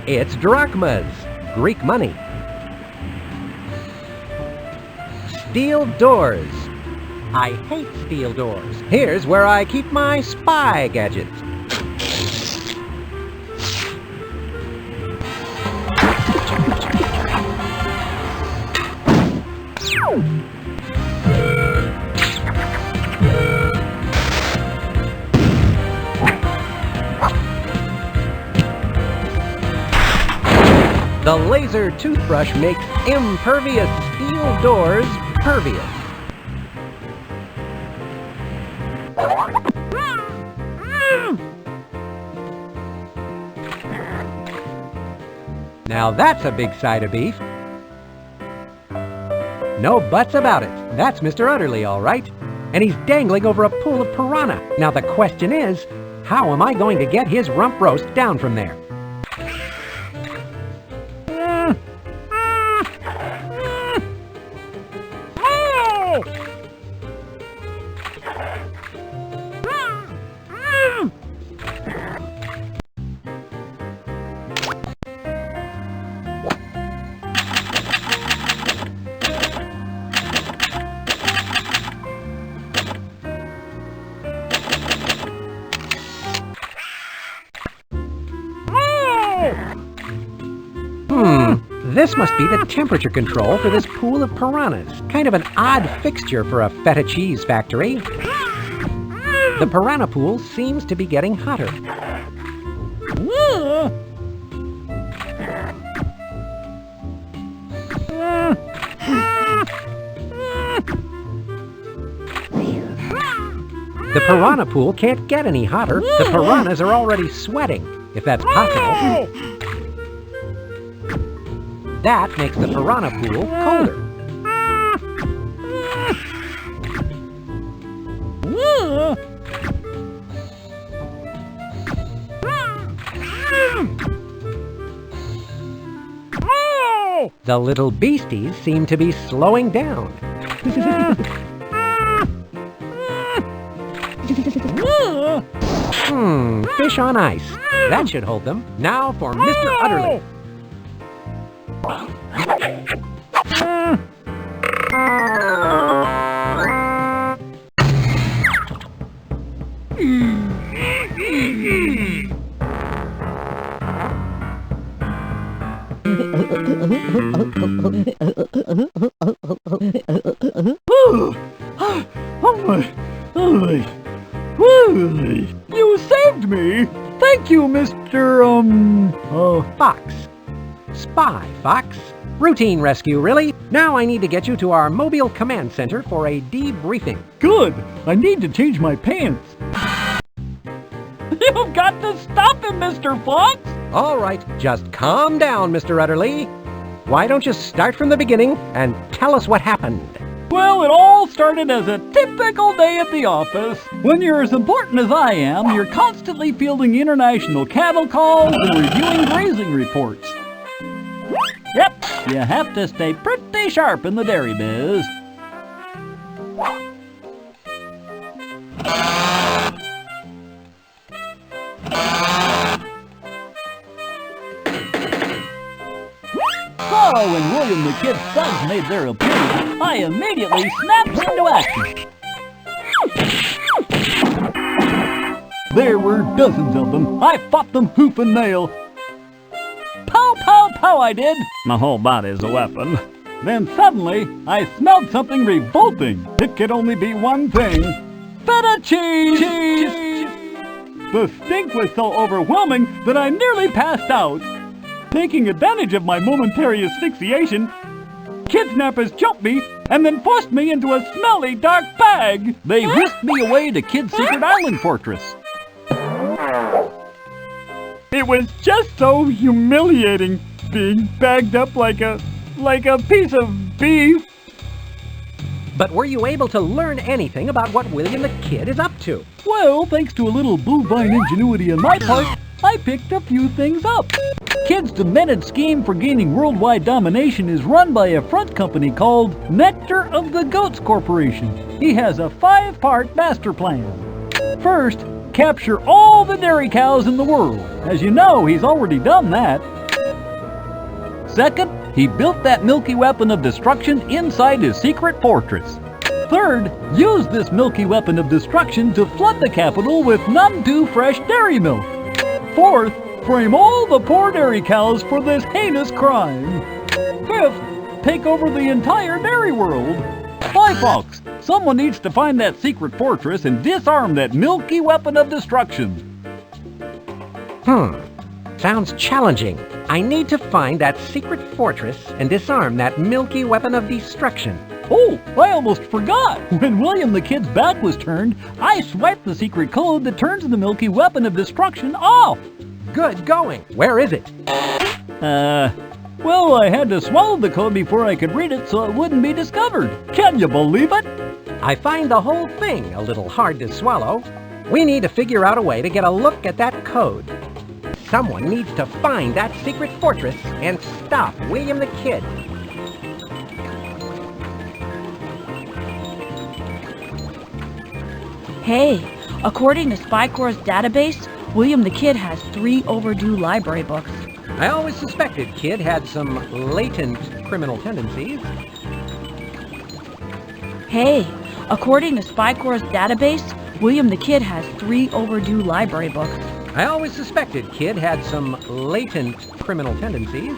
It's drachmas, Greek money. Steel doors. I hate steel doors. Here's where I keep my spy gadgets. The laser toothbrush makes impervious steel doors pervious. Now that's a big side of beef. No buts about it. That's Mr. Utterly, all right. And he's dangling over a pool of piranha. Now the question is, how am I going to get his rump roast down from there? This must be the temperature control for this pool of piranhas. Kind of an odd fixture for a feta cheese factory. The piranha pool seems to be getting hotter. The piranha pool can't get any hotter. The piranhas are already sweating, if that's possible. That makes the piranha pool colder. The little beasties seem to be slowing down. Fish on ice. That should hold them. Now for Mr. Utterly. You saved me! Thank you, Mr. Fox. Spy, Fox. Routine rescue, really. Now I need to get you to our Mobile Command Center for a debriefing. Good! I need to change my pants. You've got to stop him, Mr. Fox! All right, just calm down, Mr. Utterly. Why don't you start from the beginning and tell us what happened? Well, it all started as a typical day at the office. When you're as important as I am, you're constantly fielding international cattle calls and reviewing grazing reports. Yep, you have to stay pretty sharp in the dairy biz. So, when William the Kid's sons made their appearance, I immediately snapped into action. There were dozens of them. I fought them hoof and nail. Pow, pow, pow, I did. My whole body's a weapon. Then suddenly, I smelled something revolting. It could only be one thing. Feta cheese! The stink was so overwhelming that I nearly passed out. Taking advantage of my momentary asphyxiation, kidnappers jumped me and then forced me into a smelly, dark bag. They whisked me away to Kid's secret island fortress. It was just so humiliating being bagged up like a piece of beef. But were you able to learn anything about what William the Kid is up to? Well, thanks to a little bovine ingenuity on my part, I picked a few things up. Kid's demented scheme for gaining worldwide domination is run by a front company called Nectar of the Goats Corporation. He has a 5-part master plan. First, capture all the dairy cows in the world. As you know, he's already done that. Second, he built that milky weapon of destruction inside his secret fortress. Third, use this milky weapon of destruction to flood the capital with none too fresh dairy milk. Fourth, frame all the poor dairy cows for this heinous crime. Fifth, take over the entire dairy world. Spy Fox, someone needs to find that secret fortress and disarm that milky weapon of destruction. Sounds challenging. I need to find that secret fortress and disarm that milky weapon of destruction. Oh, I almost forgot. When William the Kid's back was turned, I swiped the secret code that turns the milky weapon of destruction off. Good going. Where is it? Well, I had to swallow the code before I could read it so it wouldn't be discovered. Can you believe it? I find the whole thing a little hard to swallow. We need to figure out a way to get a look at that code. Someone needs to find that secret fortress and stop William the Kid. Hey, according to Spy Corps' database, William the Kid has 3 overdue library books. I always suspected Kid had some latent criminal tendencies. Hey, according to Spy Corps' database, William the Kid has 3 overdue library books. I always suspected Kid had some latent criminal tendencies.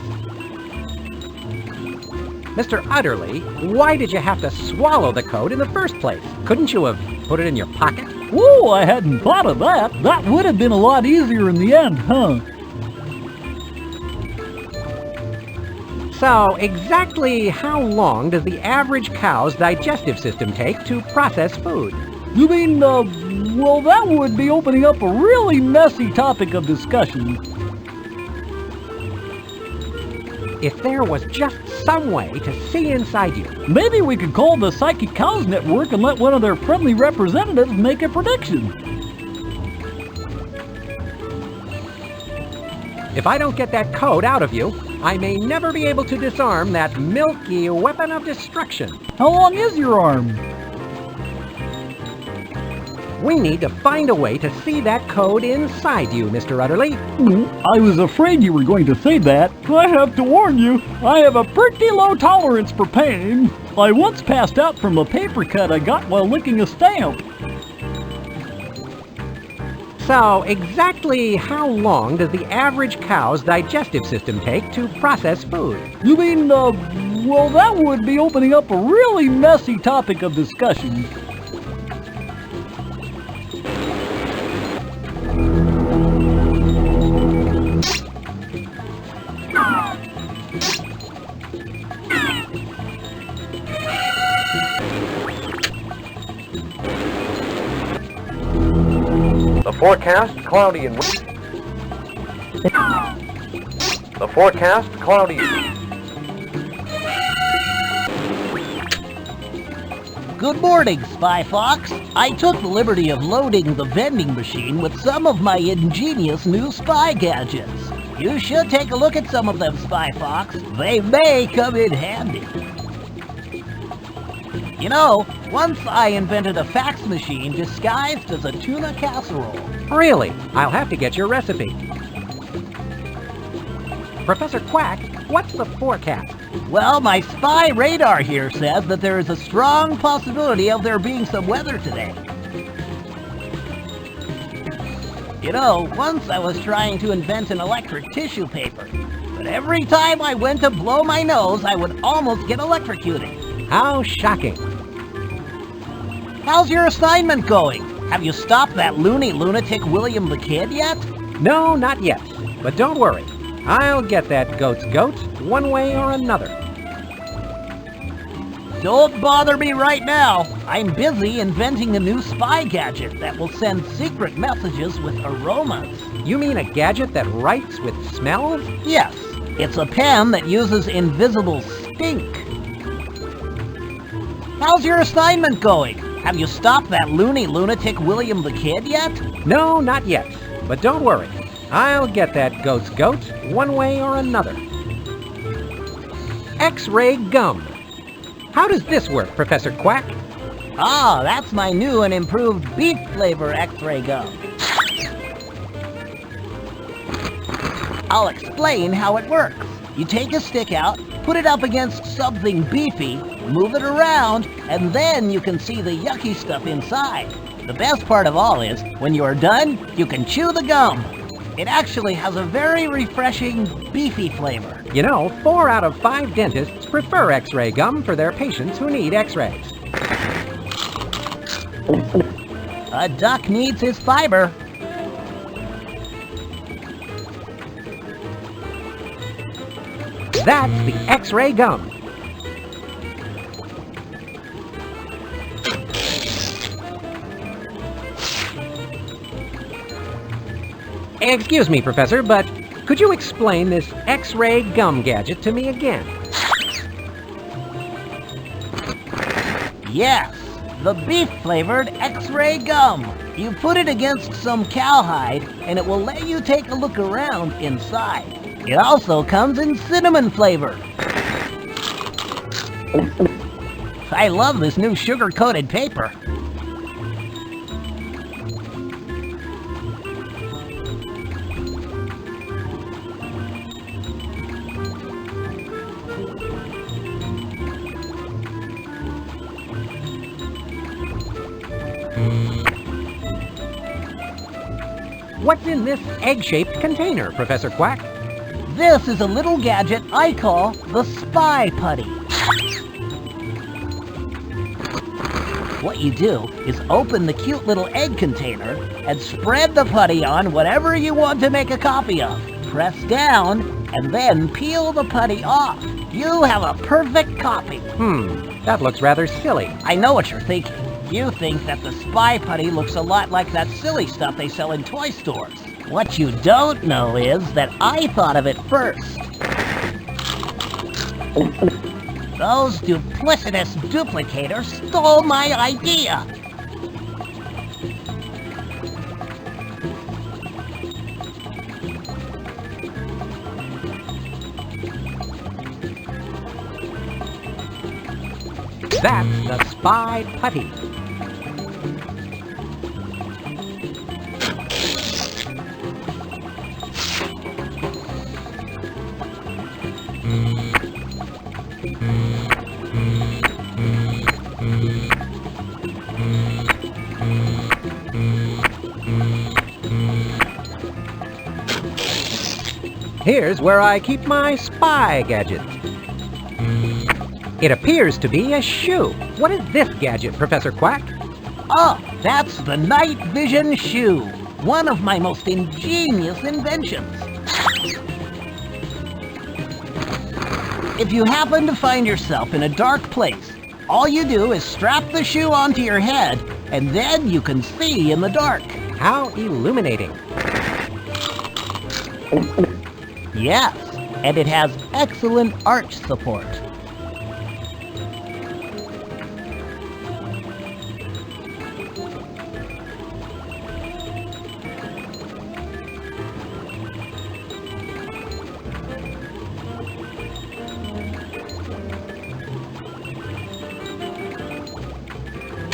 Mr. Utterly, why did you have to swallow the code in the first place? Couldn't you have put it in your pocket? Whoa, I hadn't thought of that. That would have been a lot easier in the end, huh? So, exactly how long does the average cow's digestive system take to process food? You mean, well, that would be opening up a really messy topic of discussion. If there was just some way to see inside you. Maybe we could call the Psychic Cows Network and let one of their friendly representatives make a prediction. If I don't get that code out of you, I may never be able to disarm that milky weapon of destruction. How long is your arm? We need to find a way to see that code inside you, Mr. Utterly. I was afraid you were going to say that. I have to warn you, I have a pretty low tolerance for pain. I once passed out from a paper cut I got while licking a stamp. So, exactly how long does the average cow's digestive system take to process food? You mean, well, that would be opening up a really messy topic of discussion. The forecast, cloudy and The forecast, cloudy. Good morning, Spy Fox. I took the liberty of loading the vending machine with some of my ingenious new spy gadgets. You should take a look at some of them, Spy Fox. They may come in handy. You know, once I invented a fax machine disguised as a tuna casserole. Really? I'll have to get your recipe. Professor Quack, what's the forecast? Well, my spy radar here says that there is a strong possibility of there being some weather today. You know, once I was trying to invent an electric tissue paper, but every time I went to blow my nose, I would almost get electrocuted. How shocking. How's your assignment going? Have you stopped that loony lunatic William the Kid yet? No, not yet. But don't worry. I'll get that goat's goat one way or another. Don't bother me right now. I'm busy inventing a new spy gadget that will send secret messages with aromas. You mean a gadget that writes with smells? Yes, it's a pen that uses invisible stink. How's your assignment going? Have you stopped that loony lunatic William the Kid yet? No, not yet. But don't worry. I'll get that goat's goat one way or another. X-ray gum. How does this work, Professor Quack? Ah, that's my new and improved beef flavor X-ray gum. I'll explain how it works. You take a stick out, put it up against something beefy, move it around, and then you can see the yucky stuff inside. The best part of all is, when you are done, you can chew the gum. It actually has a very refreshing, beefy flavor. You know, 4 out of 5 dentists prefer X-ray gum for their patients who need X-rays. A duck needs his fiber. That's the X-ray gum. Excuse me, Professor, but could you explain this X-ray gum gadget to me again? Yes, the beef-flavored X-ray gum. You put it against some cowhide, and it will let you take a look around inside. It also comes in cinnamon flavor. I love this new sugar-coated paper. What's in this egg-shaped container, Professor Quack? This is a little gadget I call the Spy Putty. What you do is open the cute little egg container and spread the putty on whatever you want to make a copy of. Press down and then peel the putty off. You have a perfect copy. That looks rather silly. I know what you're thinking. You think that the Spy Putty looks a lot like that silly stuff they sell in toy stores. What you don't know is that I thought of it first. Those duplicitous duplicators stole my idea. That's the Spy Putty. Here's where I keep my spy gadget. It appears to be a shoe. What is this gadget, Professor Quack? Oh, that's the night vision shoe. One of my most ingenious inventions. If you happen to find yourself in a dark place, all you do is strap the shoe onto your head, and then you can see in the dark. How illuminating. Yes, and it has excellent arch support.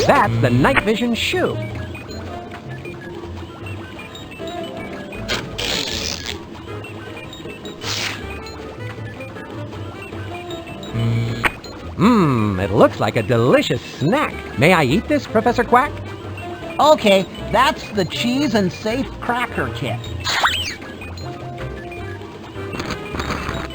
That's the night vision shoe. It looks like a delicious snack. May I eat this, Professor Quack? Okay, that's the cheese and safe cracker kit.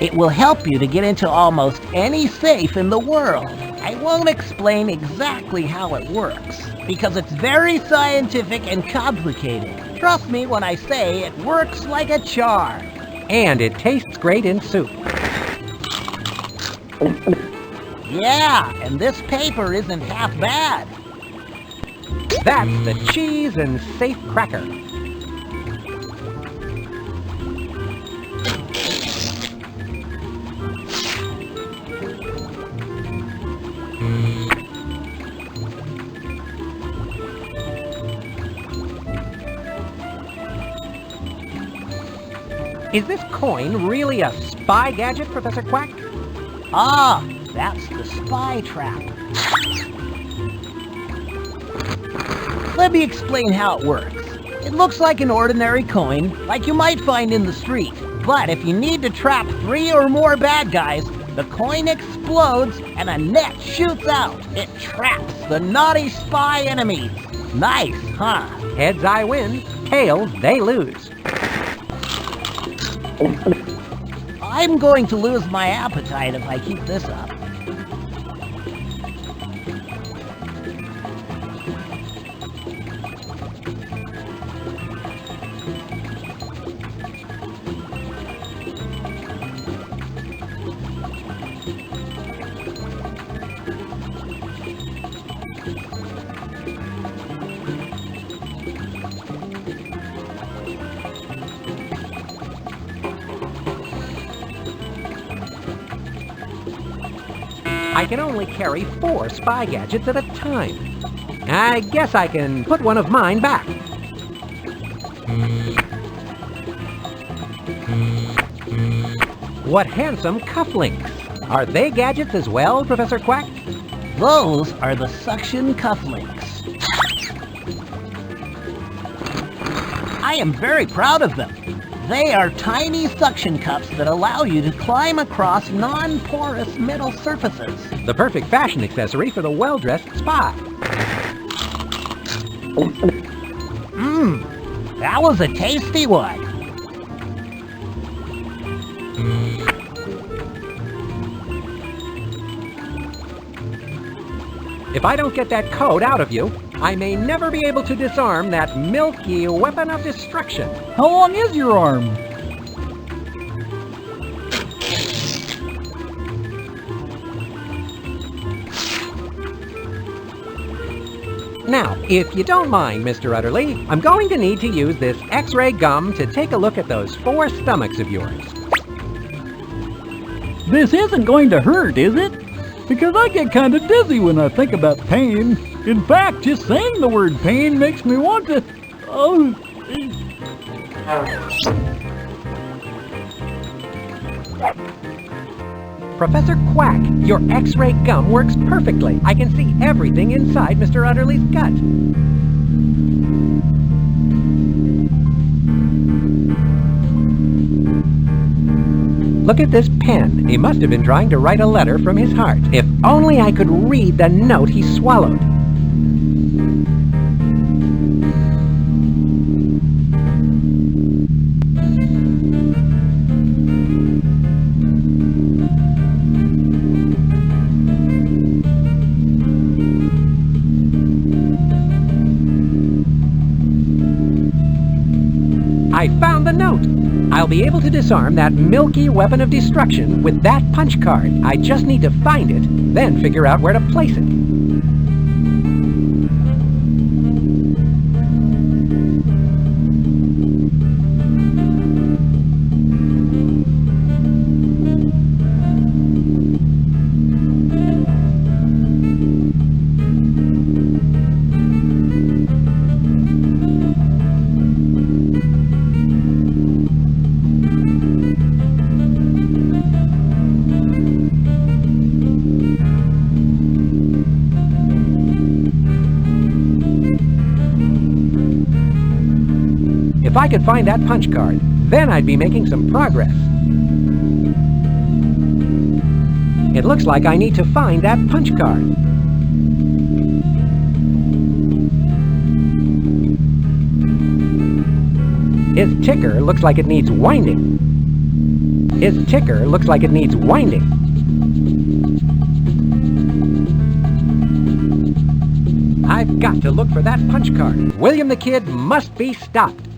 It will help you to get into almost any safe in the world. I won't explain exactly how it works, because it's very scientific and complicated. Trust me when I say it works like a charm. And it tastes great in soup. Yeah, and this paper isn't half bad. That's the cheese and safe cracker. Is this coin really a spy gadget, Professor Quack? Ah, that's the spy trap. Let me explain how it works. It looks like an ordinary coin, like you might find in the street. But if you need to trap 3 or more bad guys, the coin explodes and a net shoots out. It traps the naughty spy enemies. Nice, huh? Heads I win, tails they lose. I'm going to lose my appetite if I keep this up. I can only carry 4 spy gadgets at a time. I guess I can put one of mine back. What handsome cufflinks! Are they gadgets as well, Professor Quack? Those are the suction cufflinks. I am very proud of them. They are tiny suction cups that allow you to climb across non-porous metal surfaces. The perfect fashion accessory for the well-dressed spy. That was a tasty one. If I don't get that code out of you, I may never be able to disarm that milky weapon of destruction. How long is your arm? Now, if you don't mind, Mr. Utterly, I'm going to need to use this X-ray gum to take a look at those 4 stomachs of yours. This isn't going to hurt, is it? Because I get kind of dizzy when I think about pain. In fact, just saying the word pain makes me want to... Oh... Professor Quack, your X-ray gum works perfectly. I can see everything inside Mr. Utterly's gut. Look at this pen. He must have been trying to write a letter from his heart. If only I could read the note he swallowed. I found the note! I'll be able to disarm that milky weapon of destruction with that punch card. I just need to find it, then figure out where to place it. If I could find that punch card, then I'd be making some progress. It looks like I need to find that punch card. His ticker looks like it needs winding. His ticker looks like it needs winding. I've got to look for that punch card. William the Kid must be stopped.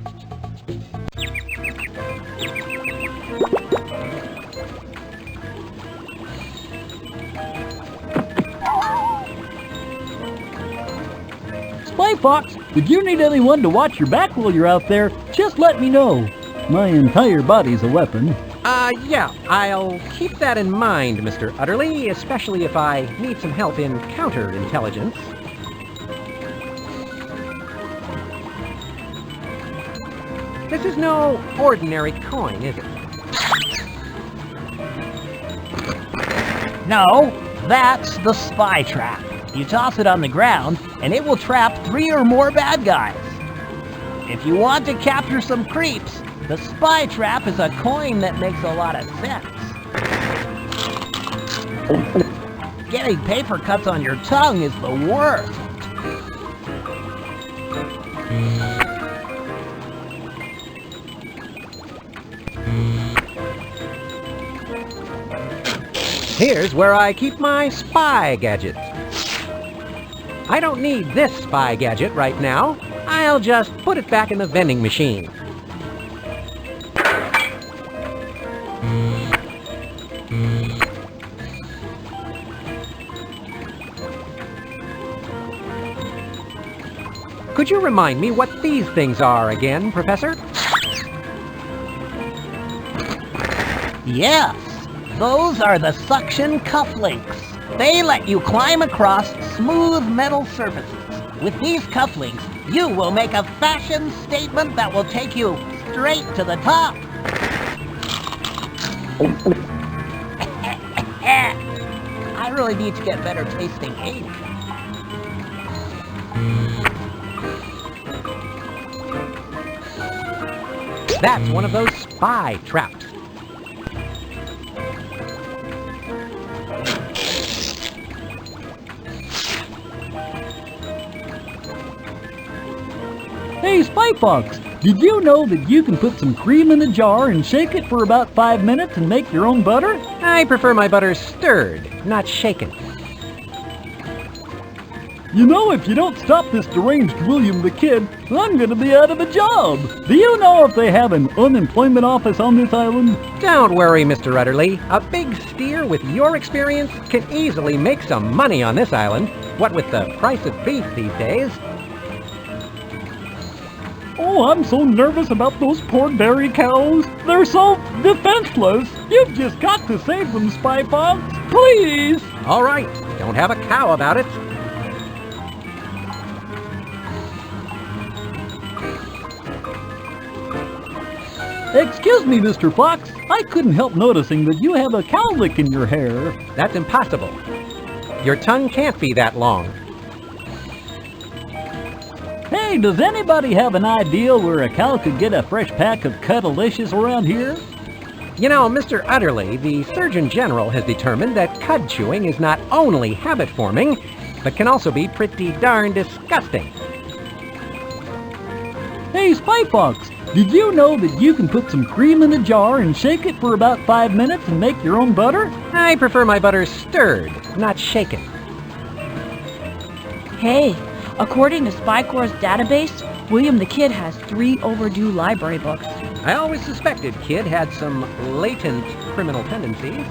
Spy Fox, if you need anyone to watch your back while you're out there, just let me know. My entire body's a weapon. Yeah, I'll keep that in mind, Mr. Utterly, especially if I need some help in counterintelligence. This is no ordinary coin, is it? No, that's the spy trap. You toss it on the ground, and it will trap 3 or more bad guys. If you want to capture some creeps, The spy trap is a coin that makes a lot of sense. Getting paper cuts on your tongue is the worst. Here's where I keep my spy gadgets. I don't need this spy gadget right now. I'll just put it back in the vending machine. Could you remind me what these things are again, Professor? Yes, those are the suction cufflinks. They let you climb across smooth metal surfaces. With these cufflinks, you will make a fashion statement that will take you straight to the top. I really need to get better tasting ink. That's one of those spy traps. Hey, Spy Fox, did you know that you can put some cream in a jar and shake it for about 5 minutes and make your own butter? I prefer my butter stirred, not shaken. You know, if you don't stop this deranged William the Kid, I'm gonna be out of a job. Do you know if they have an unemployment office on this island? Don't worry, Mr. Utterly. A big steer with your experience can easily make some money on this island. What with the price of beef these days. Oh, I'm so nervous about those poor dairy cows. They're so defenseless. You've just got to save them, Spy Fox. Please! All right, don't have a cow about it. Excuse me, Mr. Fox. I couldn't help noticing that you have a cowlick in your hair. That's impossible. Your tongue can't be that long. Hey, does anybody have an idea where a cow could get a fresh pack of Cuddalicious around here? You know, Mr. Utterly, the Surgeon General has determined that cud chewing is not only habit-forming, but can also be pretty darn disgusting. Hey, Spy Fox, did you know that you can put some cream in a jar and shake it for about 5 minutes and make your own butter? I prefer my butter stirred, not shaken. Hey, according to Spy Corps' database, William the Kid has 3 overdue library books. I always suspected Kid had some latent criminal tendencies.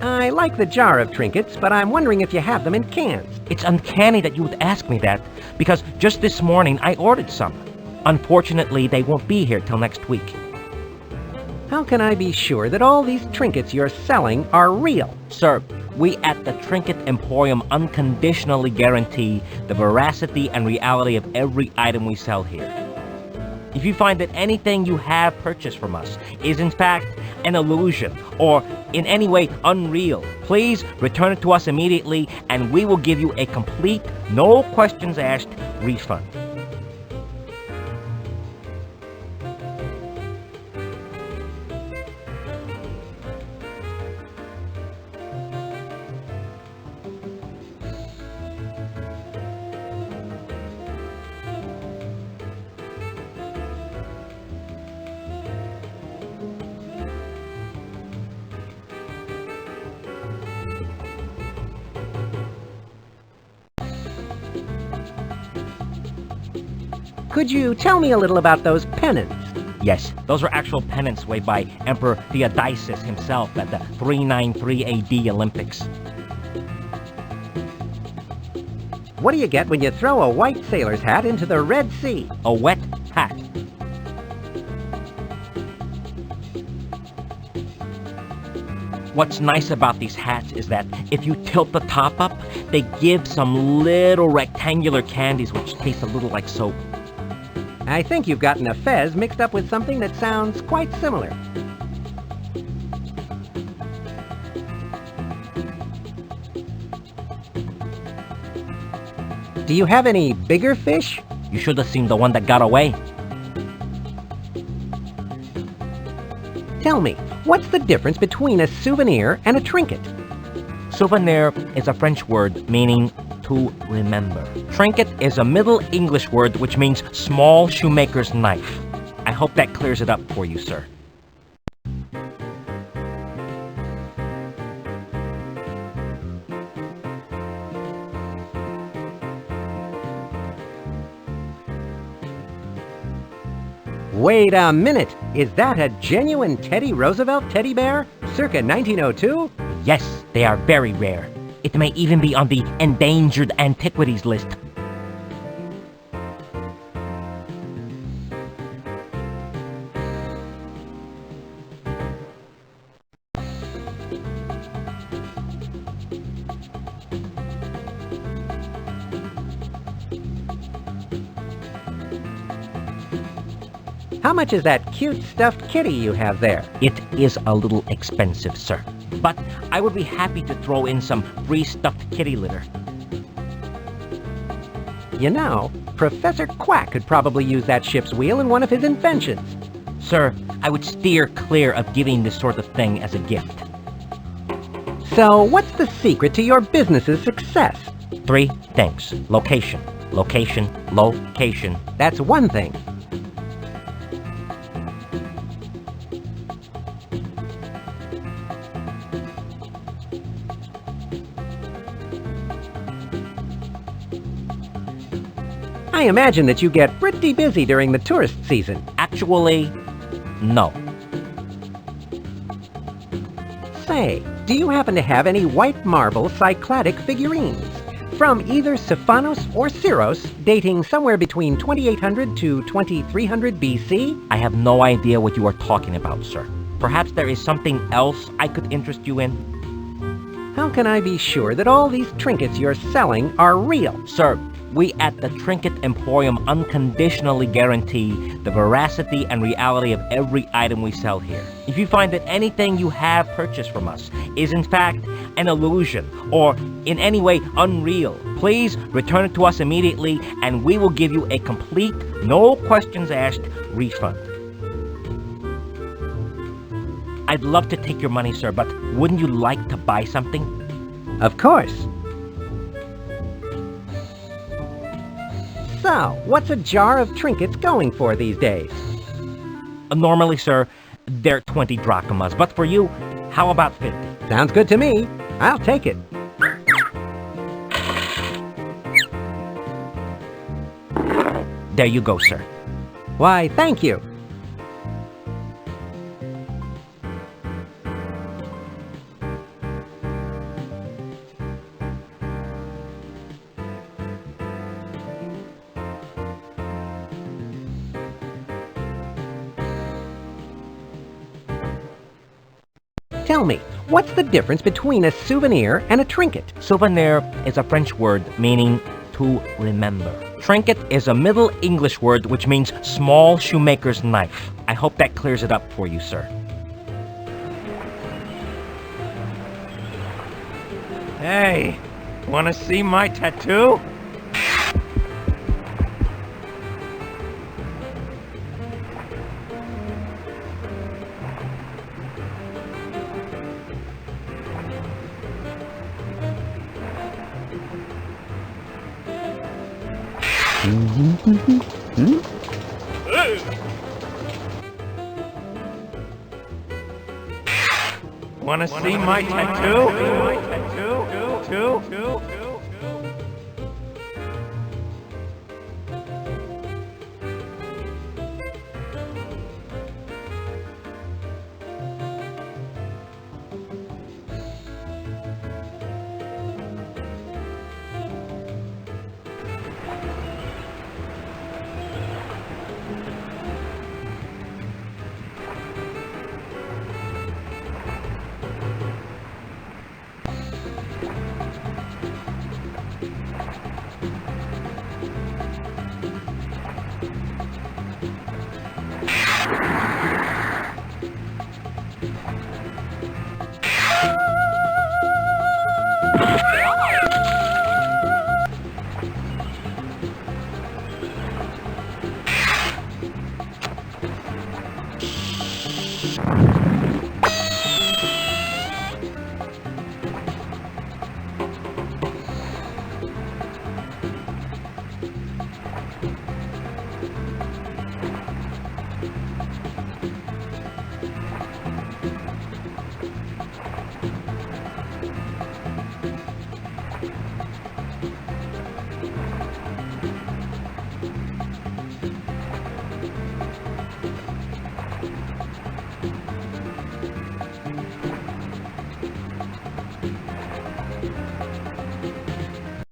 I like the jar of trinkets, but I'm wondering if you have them in cans. It's uncanny that you would ask me that, because just this morning I ordered some. Unfortunately, they won't be here till next week. How can I be sure that all these trinkets you're selling are real? Sir, we at the Trinket Emporium unconditionally guarantee the veracity and reality of every item we sell here. If you find that anything you have purchased from us is in fact an illusion or in any way unreal, please return it to us immediately and we will give you a complete, no questions asked refund. Could you tell me a little about those pennants? Yes, those are actual pennants made by Emperor Theodosius himself at the 393 AD Olympics. What do you get when you throw a white sailor's hat into the Red Sea? A wet hat. What's nice about these hats is that if you tilt the top up, they give some little rectangular candies which taste a little like soap. I think you've gotten a fez mixed up with something that sounds quite similar. Do you have any bigger fish? You should have seen the one that got away. Tell me, what's the difference between a souvenir and a trinket? Souvenir is a French word meaning to remember. Trinket is a Middle English word which means small shoemaker's knife. I hope that clears it up for you, sir. Wait a minute! Is that a genuine Teddy Roosevelt teddy bear, circa 1902? Yes, they are very rare. It may even be on the endangered antiquities list. How much is that cute stuffed kitty you have there? It is a little expensive, sir. But I would be happy to throw in some free stuffed kitty litter. You know, Professor Quack could probably use that ship's wheel in one of his inventions. Sir, I would steer clear of giving this sort of thing as a gift. So, what's the secret to your business's success? 3 things. Location, location, location. That's one thing. I imagine that you get pretty busy during the tourist season. Actually, no. Say, do you happen to have any white marble Cycladic figurines? From either Stephanos or Syros, dating somewhere between 2800 to 2300 BC? I have no idea what you are talking about, sir. Perhaps there is something else I could interest you in? How can I be sure that all these trinkets you're selling are real? Sir, we at the Trinket Emporium unconditionally guarantee the veracity and reality of every item we sell here. If you find that anything you have purchased from us is in fact an illusion or in any way unreal, please return it to us immediately and we will give you a complete, no questions asked refund. I'd love to take your money, sir, but wouldn't you like to buy something? Of course. So, what's a jar of trinkets going for these days? Normally, sir, they're 20 drachmas, but for you, how about 50? Sounds good to me. I'll take it. There you go, sir. Why, thank you. Tell me, what's the difference between a souvenir and a trinket? Souvenir is a French word meaning to remember. Trinket is a Middle English word which means small shoemaker's knife. I hope that clears it up for you, sir. Hey, wanna see my tattoo? Wanna see my tattoo?